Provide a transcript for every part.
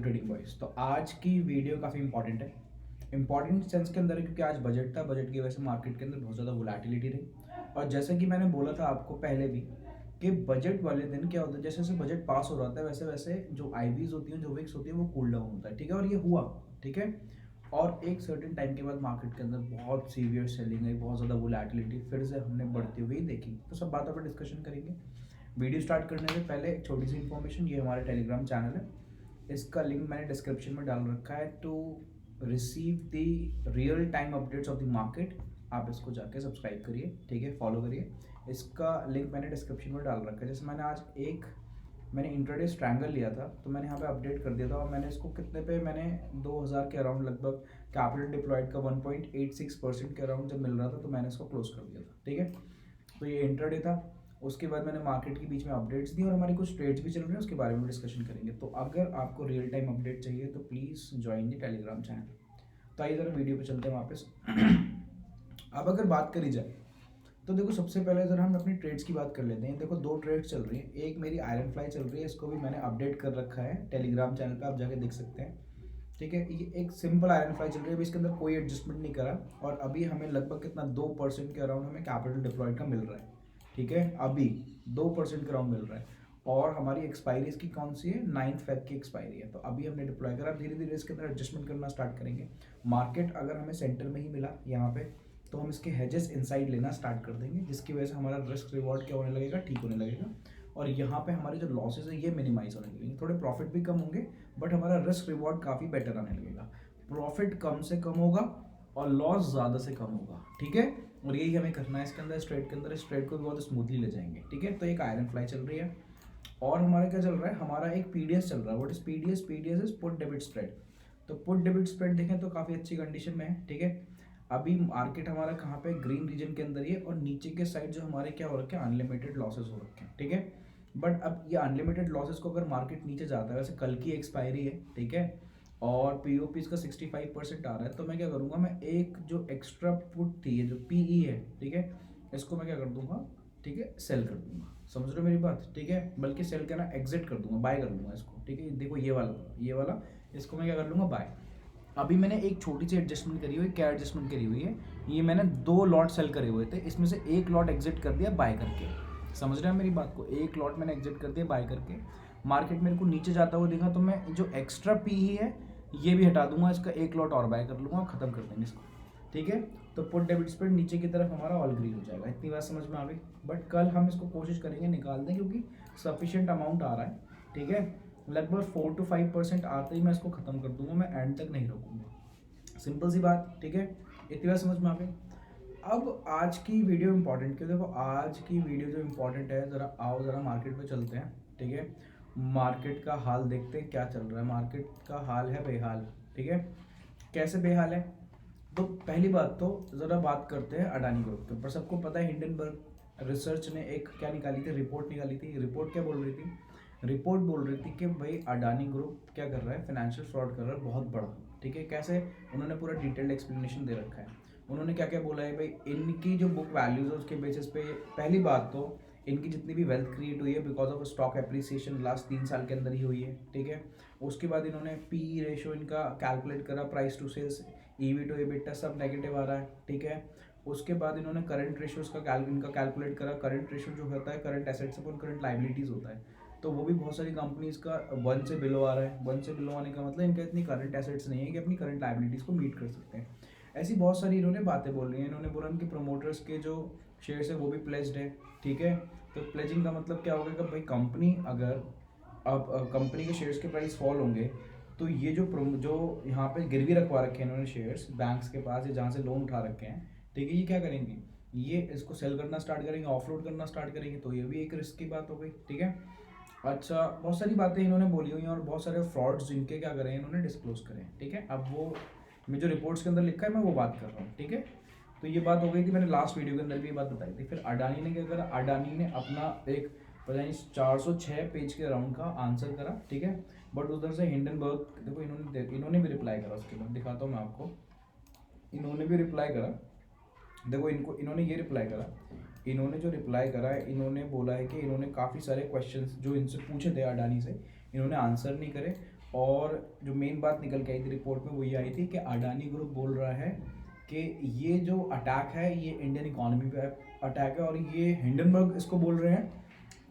Trading boys. तो आज की वीडियो काफ़ी इंपॉर्टेंट है। इंपॉर्टेंट सेंस के अंदर है क्योंकि आज बजट था, बजट की वजह से मार्केट के अंदर बहुत ज़्यादा वोलेटिलिटी रही। और जैसे कि मैंने बोला था आपको पहले भी कि बजट वाले दिन क्या होता है, जैसे जैसे बजट पास हो रहा था वैसे वैसे जो आईवीज होती हैं, जो विक्स होती है, वो कूल डाउन होता है। ठीक है, और ये हुआ। ठीक है, और एक सर्टेन टाइम के बाद मार्केट के अंदर बहुत सीवियर सेलिंग आई, बहुत ज़्यादा वोलेटिलिटी फिर से हमने बढ़ती हुई देखी। तो सब बातों पर डिस्कशन करेंगे। वीडियो स्टार्ट करने से पहले एक छोटी सी इन्फॉर्मेशन, ये हमारा टेलीग्राम चैनल है, इसका लिंक मैंने डिस्क्रिप्शन में डाल रखा है। To receive the real time updates of the market आप इसको जाके सब्सक्राइब करिए, ठीक है, फॉलो करिए। इसका लिंक मैंने डिस्क्रिप्शन में डाल रखा है। जैसे मैंने आज मैंने इंट्राडे स्ट्रैंगल लिया था, तो मैंने यहाँ पे अपडेट कर दिया था, और मैंने इसको कितने पे, मैंने 2000 के अराउंड लगभग कैपिटल डिप्लॉयड का 1.86% के अराउंड जब मिल रहा था, तो मैंने इसको क्लोज कर दिया था। ठीक है, तो ये इंट्राडे था। उसके बाद मैंने मार्केट के बीच में अपडेट्स दी और हमारी कुछ ट्रेड्स भी चल रहे हैं, उसके बारे में डिस्कशन करेंगे। तो अगर आपको रियल टाइम अपडेट चाहिए तो please join the Telegram channel. तो आइए ज़रा वीडियो पे चलते हैं वापस। अब अगर बात करी जाए तो देखो, सबसे पहले ज़रा हम अपनी ट्रेड्स की बात कर लेते हैं। देखो, दो ट्रेड्स चल रही हैं। एक मेरी आयरन फ्लाई चल रही है, इसको भी मैंने अपडेट कर रखा है टेलीग्राम चैनल पे, आप जाके देख सकते हैं। ठीक है, ये एक सिंपल आयरन फ्लाई चल रही है, अभी इसके अंदर कोई एडजस्टमेंट नहीं करा, और अभी हमें लगभग कितना 2% के अराउंड हमें कैपिटल डिप्लॉयड का मिल रहा है। ठीक है, अभी 2% के अराउंड मिल रहा है, और हमारी एक्सपायरी इसकी कौन सी है, 9 फेब की एक्सपायरी है। तो अभी हमने डिप्लॉय करा, धीरे धीरे इसके अंदर एडजस्टमेंट करना स्टार्ट करेंगे। मार्केट अगर हमें सेंटर में ही मिला यहाँ पे, तो हम इसके हेजेस इनसाइड लेना स्टार्ट कर देंगे, जिसकी वजह से हमारा रिस्क रिवॉर्ड क्या होने लगेगा, ठीक होने लगेगा। और यहाँ पे हमारे जो लॉसेस है ये मिनिमाइज होने लगेंगे, थोड़े प्रॉफिट भी कम होंगे, बट हमारा रिस्क रिवॉर्ड काफ़ी बेटर आने लगेगा। प्रॉफिट कम से कम होगा और लॉस ज़्यादा से कम होगा। ठीक है, और यही हमें करना है इसके अंदर, इस ट्रेड के अंदर। इस ट्रेड को भी बहुत स्मूथली ले जाएंगे। ठीक है, तो एक आयरन फ्लाई चल रही है, और हमारा क्या चल रहा है, हमारा एक पीडीएस चल रहा है। What is PDS? PDS is put debit spread. तो पुट डेबिट स्प्रेड देखें तो काफ़ी अच्छी कंडीशन में है। ठीक है, अभी मार्केट हमारा कहाँ पे, ग्रीन रीजन के अंदर ही है, और नीचे के साइड जो हमारे क्या हो रखे हैं, अनलिमिटेड लॉसेस हो रखे हैं। ठीक है, बट अब ये अनलिमिटेड लॉसेस को अगर मार्केट नीचे जाता है, वैसे कल की एक्सपायरी है, ठीक है, और पीओपी इसका 65% आ रहा है, तो मैं क्या करूँगा, मैं एक जो एक्स्ट्रा पुट थी, ये जो पीई है, ठीक है, इसको मैं क्या कर दूंगा, ठीक है, सेल कर दूंगा। समझ रहे हो मेरी बात? ठीक है, बल्कि सेल करना, एग्जिट कर दूंगा, बाय कर दूंगा इसको। ठीक है, देखो ये वाला इसको मैं क्या कर लूँगा, बाय। अभी मैंने एक छोटी सी एडजस्टमेंट करी हुई है। क्या एडजस्टमेंट करी हुई है, ये मैंने 2 लॉट सेल करे हुए थे, इसमें से एक लॉट एग्जिट कर दिया बाय करके। समझ रहे हैं मेरी बात को? एक लॉट मैंने एग्जिट कर दिया बाय करके। मार्केट मेरे को नीचे जाता हुआ दिखा, तो मैं जो एक्स्ट्रा पी ही है ये भी हटा दूंगा, इसका एक लॉट और बाय कर लूँगा, ख़त्म कर देंगे इसको। ठीक है, तो पुट डेबिट स्प्रेड नीचे की तरफ हमारा ऑल ग्रीन हो जाएगा। इतनी बात समझ में आ गई? बट कल हम इसको कोशिश करेंगे निकाल दें, क्योंकि सफिशिएंट अमाउंट आ रहा है। ठीक है, लगभग 4 to 5% आते ही मैं इसको ख़त्म कर दूंगा, मैं एंड तक नहीं रोकूंगा। सिंपल सी बात। ठीक है, इतनी बात समझ में आ गई? अब आज की वीडियो इंपॉर्टेंट क्यों? देखो, आज की वीडियो जो इंपॉर्टेंट है, ज़रा आओ ज़रा मार्केट पे चलते हैं। ठीक है, मार्केट का हाल देखते हैं क्या चल रहा है। मार्केट का हाल है बेहाल। ठीक है, कैसे बेहाल है? तो पहली बात तो ज़रा बात करते हैं अडानी ग्रुप के ऊपर। सबको पता है हिंडनबर्ग रिसर्च ने एक क्या निकाली थी, रिपोर्ट निकाली थी। रिपोर्ट क्या बोल रही थी? रिपोर्ट बोल रही थी कि भाई अडानी ग्रुप क्या कर रहा है, फाइनेंशियल फ्रॉड कर रहा है बहुत बड़ा। ठीक है, कैसे? उन्होंने पूरा डिटेल्ड एक्सप्लेनेशन दे रखा है। उन्होंने क्या क्या बोला है भाई, इनकी जो बुक वैल्यूज है उसके बेसिस पे, पहली बात तो इनकी जितनी भी वेल्थ क्रिएट हुई है because of stock appreciation last 3 साल के अंदर ही हुई है। ठीक है, उसके बाद इन्होंने पी रेशियो इनका कैलकुलेट करा, price to sales, EV to EBITDA सब नेगेटिव आ रहा है। ठीक है, उसके बाद इन्होंने करंट रेशियोज का इनका कैलकुलेट करा। करंट रेशियो जो होता है current assets upon current liabilities होता है, तो वो भी बहुत सारी कंपनीज का 1 से बिलो आ रहा है। 1 से बिलो आने का मतलब इनका इतनी करंट एसेट्स नहीं है कि अपनी करंट लाइबिलिटीज को मीट कर सकते हैं। ऐसी बहुत सारी इन्होंने बातें बोल रही हैं। इन्होंने बोला कि प्रमोटर्स के जो शेयर्स है वो भी प्लेज्ड है। ठीक है, तो प्लेजिंग का मतलब क्या होगा कि भाई कंपनी अगर अब कंपनी के शेयर्स के प्राइस फॉल होंगे, तो ये जो यहाँ पे गिरवी रखवा रखे हैं इन्होंने शेयर्स बैंक्स के पास या जहाँ से लोन उठा रखे हैं, ठीक है, ये क्या करेंगे, ये इसको सेल करना स्टार्ट करेंगे, ऑफलोड करना स्टार्ट करेंगे। तो ये भी एक रिस्क की बात हो गई। ठीक है, अच्छा, बहुत सारी बातें इन्होंने बोली हुई हैं, और बहुत सारे फ्रॉड्स जिनके क्या करें इन्होंने डिस्क्लोज करें। ठीक है, अब वो मैं जो रिपोर्ट्स के अंदर लिखा है मैं वो बात कर रहा हूँ। ठीक है, तो ये बात हो गई थी, मैंने लास्ट वीडियो के अंदर भी ये बात बताई थी। फिर अडानी ने क्या करा, अडानी ने अपना एक पता नहीं 406 पेज के अराउंड का आंसर करा। ठीक है, बट उधर से हिंडनबर्ग, देखो इन्होंने भी रिप्लाई करा। उसके बाद दिखाता हूँ मैं आपको, इन्होंने भी रिप्लाई करा। देखो, इन्होंने ये रिप्लाई करा। इन्होंने जो रिप्लाई करा है, इन्होंने बोला है कि इन्होंने काफ़ी सारे क्वेश्चंस जो इनसे पूछे थे अडानी से, इन्होंने आंसर नहीं करे, और जो मेन बात निकल के आई थी रिपोर्ट में वो ये आई थी कि अडानी ग्रुप बोल रहा है कि ये जो अटैक है ये इंडियन इकोनॉमी पे अटैक है, और ये हिंडनबर्ग इसको बोल रहे हैं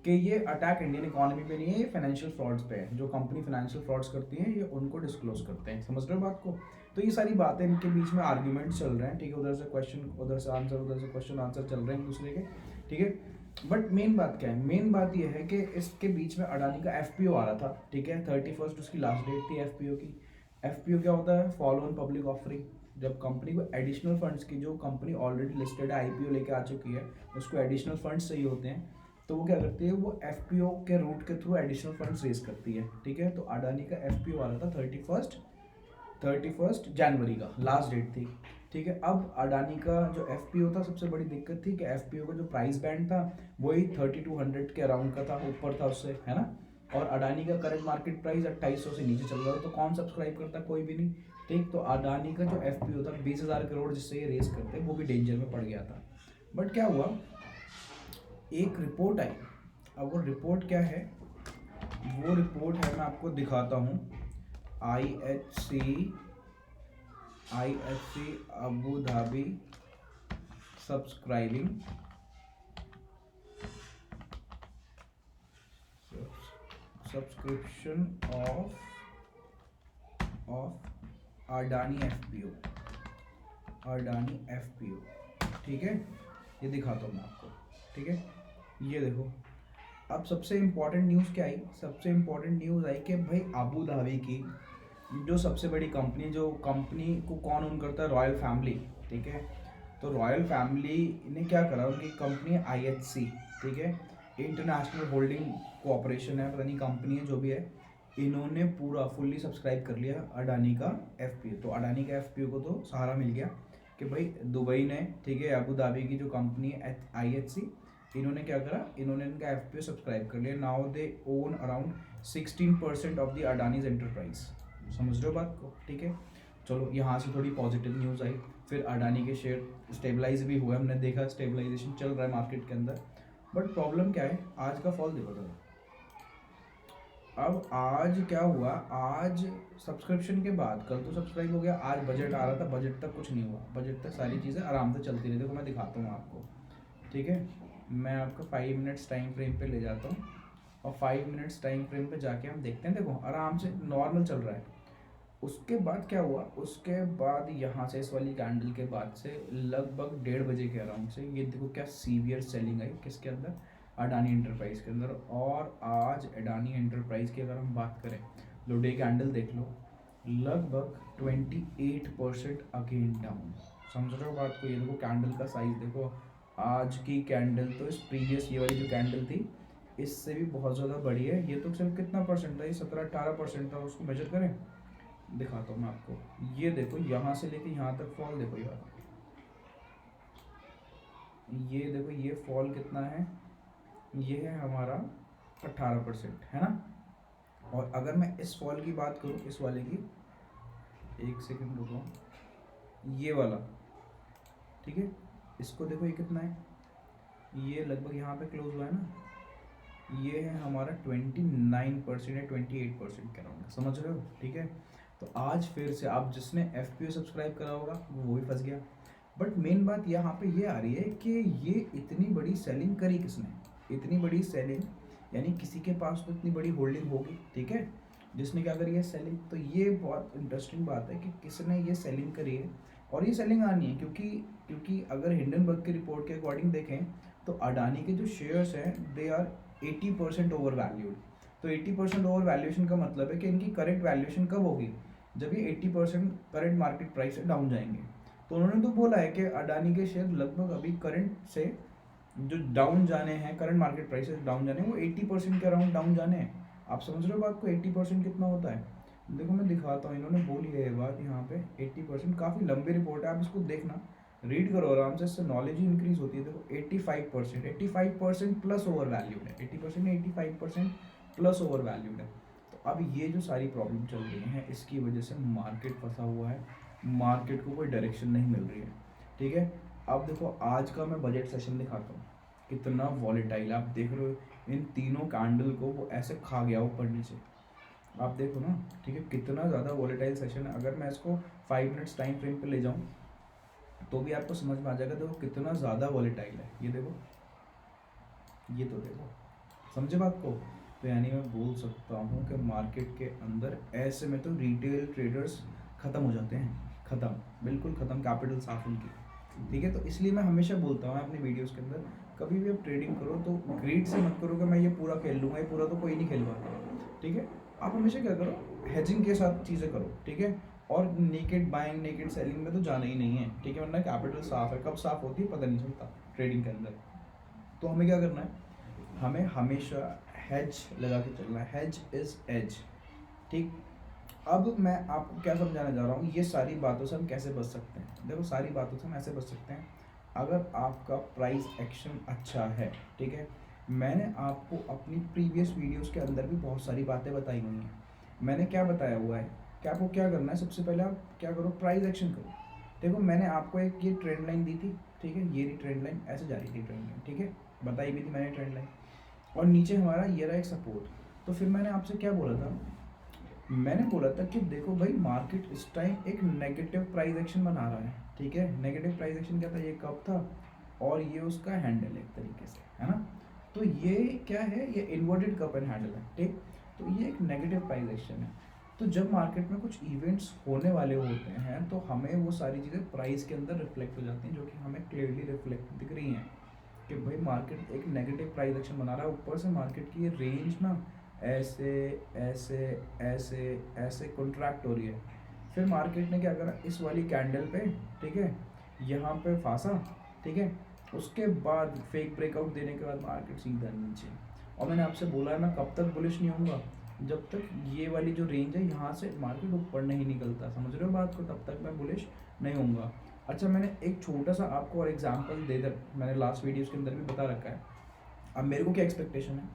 कि ये अटैक इंडियन इकोनॉमी पे नहीं है, ये फाइनेंशियल फ्रॉड्स पे है। जो कंपनी फाइनेंशियल फ्रॉड्स करती है ये उनको डिस्क्लोज करते हैं। समझ रहे हो बात को? तो ये सारी बातें इनके बीच में आर्ग्यूमेंट्स चल रहे हैं, ठीक है, उधर से क्वेश्चन उधर से आंसर, उधर से क्वेश्चन आंसर चल रहे हैं एक दूसरे के, ठीक है। बट मेन बात क्या है? मेन बात ये है कि इसके बीच में अडानी का एफपीओ आ रहा था, ठीक है, 31 उसकी लास्ट डेट थी एफपीओ की। एफपीओ क्या होता है? Follow on public offering. जब कंपनी को एडिशनल फंड्स की, जो कंपनी ऑलरेडी लिस्टेड है, आईपीओ लेके आ चुकी है, उसको एडिशनल फंड्स चाहिए होते हैं, तो वो क्या करती है? वो एफपीओ के रूट के थ्रू एडिशनल फंड्स रेज करती है, ठीक है। तो अडानी का एफपीओ आ रहा था 31 जनवरी का लास्ट डेट थी, ठीक है। अब अडानी का जो एफपीओ था, सबसे बड़ी दिक्कत थी कि एफपीओ का जो प्राइस बैंड था वही 3200 के अराउंड का था, ऊपर था उससे, है ना। और अडानी का करंट मार्केट प्राइस 2800 से नीचे चल रहा था, तो कौन सब्सक्राइब करता? कोई भी नहीं, ठीक। तो अडानी का जो एफपीओ था 20,000 करोड़ जिससे ये रेस करते, वो भी डेंजर में पड़ गया था। बट क्या हुआ? एक रिपोर्ट आई। अब वो रिपोर्ट क्या है? वो रिपोर्ट है, मैं आपको दिखाता हूँ। IHC Abu Dhabi subscribing subscription of Adani FPO, ठीक है। ये दिखाता हूँ मैं आपको, ठीक है। ये देखो, अब सबसे इम्पोर्टेंट न्यूज़ क्या आई? सबसे इम्पोर्टेंट न्यूज़ आई कि भाई अबू धाबी की जो सबसे बड़ी कंपनी, जो कंपनी को कौन ओन करता है? रॉयल फैमिली, ठीक है। तो रॉयल फैमिली ने क्या करा? उनकी कंपनी IHC, ठीक है, इंटरनेशनल होल्डिंग कोऑपरेशन है, पता नहीं कंपनी है जो भी है, इन्होंने पूरा फुल्ली सब्सक्राइब कर लिया अडानी का एफपीओ। तो अडानी का एफपीओ को तो सहारा मिल गया कि भाई दुबई ने, ठीक है, अबू धाबी की जो कंपनी है IHC, इन्होंने क्या करा? इन्होंने इनका एफपीओ सब्सक्राइब कर लिया। Now they own around 16% of the Adanis enterprise. समझ रहे हो बात को? ठीक है। चलो, यहाँ से थोड़ी पॉजिटिव न्यूज़ आई। फिर अडानी के शेयर स्टेबलाइज भी हुए, हमने देखा स्टेबलाइजेशन चल रहा है मार्केट के अंदर। बट प्रॉब्लम क्या है? आज का फॉल देखो जरा। अब आज क्या हुआ? आज सब्सक्रिप्शन के बाद, कल तो सब्सक्राइब हो गया, आज बजट आ रहा था, बजट तक कुछ नहीं हुआ, बजट तक सारी चीज़ें आराम से चलती रही। देखो मैं दिखाता हूँ आपको, ठीक है। मैं आपको 5 मिनट्स टाइम फ्रेम पे ले जाता हूँ, और 5 मिनट्स टाइम फ्रेम पे जाके हम देखते हैं। देखो आराम से नॉर्मल चल रहा है। उसके बाद क्या हुआ? उसके बाद यहाँ से, इस वाली कैंडल के बाद से लगभग 1:30 बजे के अराउंड से, ये देखो क्या सीवियर सेलिंग आई किसके अंदर? अडानी एंटरप्राइज के अंदर। और आज अडानी एंटरप्राइज की अगर हम बात करें, लो डे कैंडल देख लो, लगभग 28% अगेन डाउन। समझ रहे हो बात को? ये देखो कैंडल का साइज देखो, आज की कैंडल तो इस प्रीवियस ये वाली जो कैंडल थी इससे भी बहुत ज़्यादा बड़ी है। ये तो सिर्फ कितना परसेंट था? ये 17-18% था। उसको मेजर करें, दिखाता हूँ मैं आपको। ये देखो यहाँ से लेके यहाँ तक फॉल देखो यार, ये देखो ये फॉल कितना है? ये है हमारा 18%, है ना। और अगर मैं इस फॉल की बात करूँ, इस वाले की, एक सेकंड रुको, ये वाला, ठीक है, इसको देखो ये कितना है? ये लगभग यहाँ पे क्लोज हुआ है ना, ये है हमारा 29% है, 28% के अराउंड। समझ रहे हो? ठीक है। तो आज फिर से आप जिसने एफपीओ सब्सक्राइब करा होगा वो भी फंस गया। बट मेन बात यहाँ पे ये आ रही है कि ये इतनी बड़ी सेलिंग करी किसने? इतनी बड़ी सेलिंग, यानी किसी के पास तो इतनी बड़ी होल्डिंग होगी, ठीक है, जिसने क्या करी है? सेलिंग। तो ये बहुत इंटरेस्टिंग बात है कि किसने ये सेलिंग करी है, और ये सेलिंग आनी है क्योंकि अगर हिंडनबर्ग की रिपोर्ट के अकॉर्डिंग देखें तो अडानी के जो शेयर्स हैं दे आर 80% ओवर वैल्यूड। तो 80% ओवर वैल्यूएशन का मतलब है कि इनकी करेक्ट वैल्यूएशन कब होगी? जब ये 80% करंट मार्केट प्राइस से डाउन जाएंगे। तो उन्होंने तो बोला है कि अडानी के शेयर लगभग अभी करंट से जो डाउन जाने हैं, करंट मार्केट प्राइस से डाउन जाने हैं, वो 80% के अराउंड डाउन जाने हैं। आप समझ रहे हो बात को? 80% कितना होता है? देखो मैं दिखाता हूँ, इन्होंने बोली है ये बात यहाँ पे 80%। काफ़ी लंबी रिपोर्ट है, आप इसको देखना, रीड करो आराम से, इससे नॉलेज ही इंक्रीज होती है। देखो 85% प्लस ओवर वैल्यूड है, 80% नहीं 85% प्लस ओवर वैल्यूड है। तो अब ये जो सारी प्रॉब्लम चल रही है, इसकी वजह से मार्केट फंसा हुआ है, मार्केट को कोई डायरेक्शन नहीं मिल रही है, ठीक है। अब देखो आज का मैं बजट सेशन दिखाता हूँ, कितना वॉलेटाइल आप देख रहे हो। इन तीनों कैंडल को वो ऐसे खा गया ऊपर नीचे, आप देखो ना, ठीक है, कितना ज़्यादा वॉलेटाइल सेशन है। अगर मैं इसको 5 मिनट्स टाइम फ्रेम पे ले जाऊँ तो भी आपको समझ में आ जाएगा। देखो कितना ज़्यादा वॉलेटाइल है, ये देखो, ये तो देखो, समझे बात को। तो यानी मैं बोल सकता हूँ कि मार्केट के अंदर ऐसे में तो रिटेल ट्रेडर्स ख़त्म हो जाते हैं, ख़त्म, बिल्कुल ख़त्म, कैपिटल साफ उनकी, ठीक है। तो इसलिए मैं हमेशा बोलता हूँ अपनी वीडियोस के अंदर, कभी भी आप ट्रेडिंग करो तो ग्रीड से मत करो कि मैं ये पूरा खेल लूँगा, ये पूरा तो कोई नहीं खेल पाता, ठीक है। आप हमेशा क्या करो, हेजिंग के साथ चीज़ें करो, ठीक है। और नेकेड बाइंग नेकेड सेलिंग में तो जाना ही नहीं है, ठीक है, वरना कैपिटल साफ है, कब साफ होती है पता नहीं चलता ट्रेडिंग के अंदर। तो हमें क्या करना है, हमें हमेशा हेज लगा के चलना है, हेज इज एज, ठीक। अब मैं आपको क्या समझाने जा रहा हूँ, ये सारी बातों से हम कैसे बच सकते हैं। देखो सारी बातों से हम ऐसे बच सकते हैं, अगर आपका प्राइस एक्शन अच्छा है, ठीक है। मैंने आपको अपनी प्रीवियस वीडियोस के अंदर भी बहुत सारी बातें बताई हुई हैं। मैंने क्या बताया हुआ है कि आपको क्या करना है, सबसे पहले आप क्या करो, प्राइस एक्शन करो। देखो मैंने आपको एक ये ट्रेंड लाइन दी थी, ठीक है, ये ट्रेंड लाइन ऐसे जा रही थी, ट्रेंड लाइन, ठीक है, बताई भी थी मैंने ट्रेंड लाइन, और नीचे हमारा ये रहा एक सपोर्ट। तो फिर मैंने आपसे क्या बोला था, मैंने बोला था कि देखो भाई मार्केट इस टाइम एक नेगेटिव प्राइस एक्शन बना रहा है, ठीक है। नेगेटिव प्राइस एक्शन क्या था, ये कप था और ये उसका हैंडल है एक तरीके से, है ना। तो ये क्या है, ये इन्वर्टेड कप एंड हैंडल है, ठीक। तो ये एक नेगेटिव प्राइस एक्शन है। तो जब मार्केट में कुछ इवेंट्स होने वाले होते हैं तो हमें वो सारी चीज़ें प्राइस के अंदर रिफ्लेक्ट हो जाती हैं, जो कि हमें क्लियरली रिफ्लेक्ट दिख रही हैं कि भाई मार्केट एक नेगेटिव प्राइस एक्शन बना रहा है। ऊपर से मार्केट की ये रेंज ना ऐसे ऐसे ऐसे ऐसे कॉन्ट्रैक्ट हो रही है। फिर मार्केट ने क्या करा, इस वाली कैंडल पे, ठीक है, यहाँ पे फांसा, ठीक है। उसके बाद फेक ब्रेकआउट देने के बाद मार्केट सीधा नीचे। और मैंने आपसे बोला है मैं कब तक बुलिश नहीं होऊंगा, जब तक ये वाली जो रेंज है यहाँ से मार्केट ऊपर नहीं निकलता, समझ रहे हो बात को, तब तक मैं बुलिश नहीं होऊंगा। अच्छा मैंने एक छोटा सा आपको और एग्जांपल दे दर, मैंने लास्ट वीडियोस के अंदर भी बता रखा है। अब मेरे को क्या एक्सपेक्टेशन है,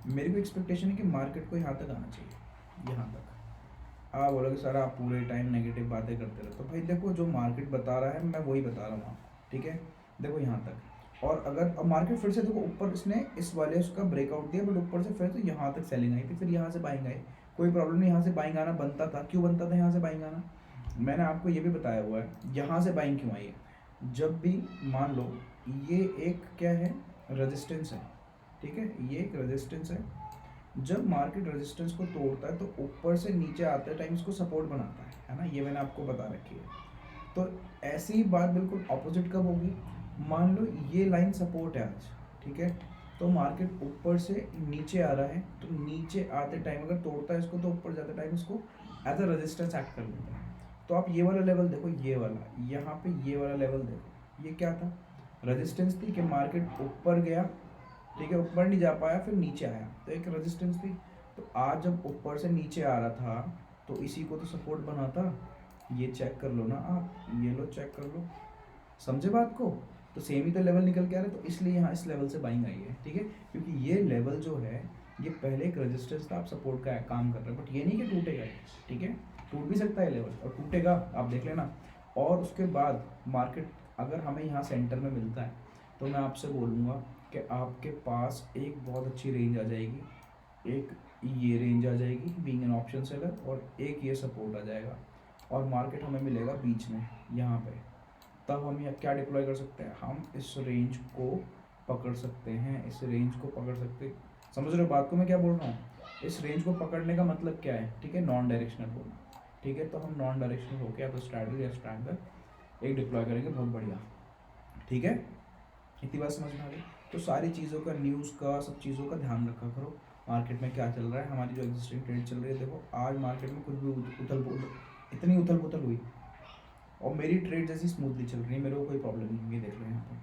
मेरे को एक्सपेक्टेशन है कि मार्केट को यहाँ तक आना चाहिए, यहाँ तक। आप बोलोगे सर आप पूरे टाइम नेगेटिव बातें करते रहे, तो भाई देखो जो मार्केट बता रहा है मैं वही बता रहा हूँ, ठीक है। देखो यहाँ तक, और अगर अब मार्केट फिर से देखो ऊपर इसने इस वाले उसका ब्रेकआउट दिया, बट ऊपर से फिर तो यहाँ तक सेलिंग आई थी, फिर यहाँ से बाइंग आई, कोई प्रॉब्लम नहीं, यहाँ से बाइंग आना बनता था। क्यों बनता था यहाँ से बाइंग आना, मैंने आपको ये भी बताया हुआ है, यहाँ से बाइंग क्यों आई है। जब भी मान लो ये एक क्या है, रेजिस्टेंस है, ठीक है, ये एक रेजिस्टेंस है। जब मार्केट रेजिस्टेंस को तोड़ता है तो ऊपर से नीचे आते टाइम इसको सपोर्ट बनाता है ना, ये मैंने आपको बता रखी है। तो ऐसी ही बात बिल्कुल ऑपोजिट कब होगी, मान लो ये लाइन सपोर्ट है आज, ठीक है, तो मार्केट ऊपर से नीचे आ रहा है, तो नीचे आते टाइम अगर तोड़ता है इसको तो ऊपर जाते टाइम इसको एज अ रेजिस्टेंस एक्ट कर लेता है। तो आप ये वाला लेवल देखो, ये वाला, यहाँ पे ये वाला लेवल देखो, ये क्या था, रेजिस्टेंस थी कि मार्केट ऊपर गया, ठीक है, ऊपर नहीं जा पाया, फिर नीचे आया, तो एक रेजिस्टेंस थी। तो आज जब ऊपर से नीचे आ रहा था तो इसी को तो सपोर्ट बना था। ये चेक कर लो ना आप, ये लो चेक कर लो, समझे बात को। तो सेम ही तो लेवल निकल के आ रहा है, तो इसलिए यहाँ इस लेवल से बाइंग आई है, ठीक है, क्योंकि ये लेवल जो है ये पहले एक रेजिस्टेंस था, आप सपोर्ट का काम कर रहे हैं, बट ये नहीं कि टूटेगा, ठीक है, टूट भी सकता है लेवल और टूटेगा, आप देख लेना। और उसके बाद मार्केट अगर हमें यहाँ सेंटर में मिलता है तो मैं आपसे बोलूँगा कि आपके पास एक बहुत अच्छी रेंज आ जाएगी, एक ये रेंज आ जाएगी बीइंग एन ऑप्शन सेलर, और एक ये सपोर्ट आ जाएगा, और मार्केट हमें मिलेगा बीच में यहाँ पे। तब हम यहाँ क्या डिप्लॉय कर सकते हैं, हम इस रेंज को पकड़ सकते हैं, इस रेंज को पकड़ सकते, समझ रहे हो बात को मैं क्या बोल रहा हूँ। इस रेंज को पकड़ने का मतलब क्या है, ठीक है, नॉन डायरेक्शनल होना, ठीक है। तो हम नॉन डायरेक्शनल होकर या तो स्ट्रैटेजी या स्ट्रैंगल एक डिप्लॉय करेंगे, बहुत बढ़िया, ठीक है। इतनी बात समझ में आ गई। तो सारी चीज़ों का, न्यूज़ का, सब चीज़ों का ध्यान रखा करो, मार्केट में क्या चल रहा है, हमारी जो एग्जिस्टिंग ट्रेड चल रही है। देखो आज मार्केट में कुछ भी इतनी उथल पुथल हुई और मेरी ट्रेड जैसी स्मूथली चल रही है, मेरे को कोई प्रॉब्लम नहीं हुई, देख लो यहाँ पर,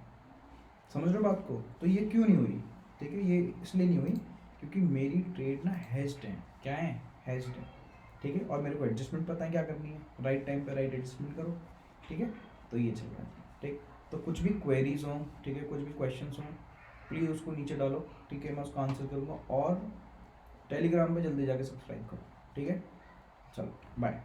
समझ रहे हो बात को। तो ये क्यों नहीं हुई, ठीक है, ये इसलिए नहीं हुई क्योंकि मेरी ट्रेड ना हेज्ड है, क्या है, हेज्ड है, ठीक है। और मेरे को एडजस्टमेंट पता है क्या करनी है, राइट टाइम पे राइट एडजस्टमेंट करो, ठीक है। तो ये चल रहा है, ठीक। तो कुछ भी क्वेरीज हों, ठीक है, कुछ भी क्वेश्चंस हों, प्लीज़ उसको नीचे डालो, ठीक है, मैं उसका आंसर करूँगा। और टेलीग्राम पे जल्दी जाके सब्सक्राइब करो, ठीक है। चलो बाय।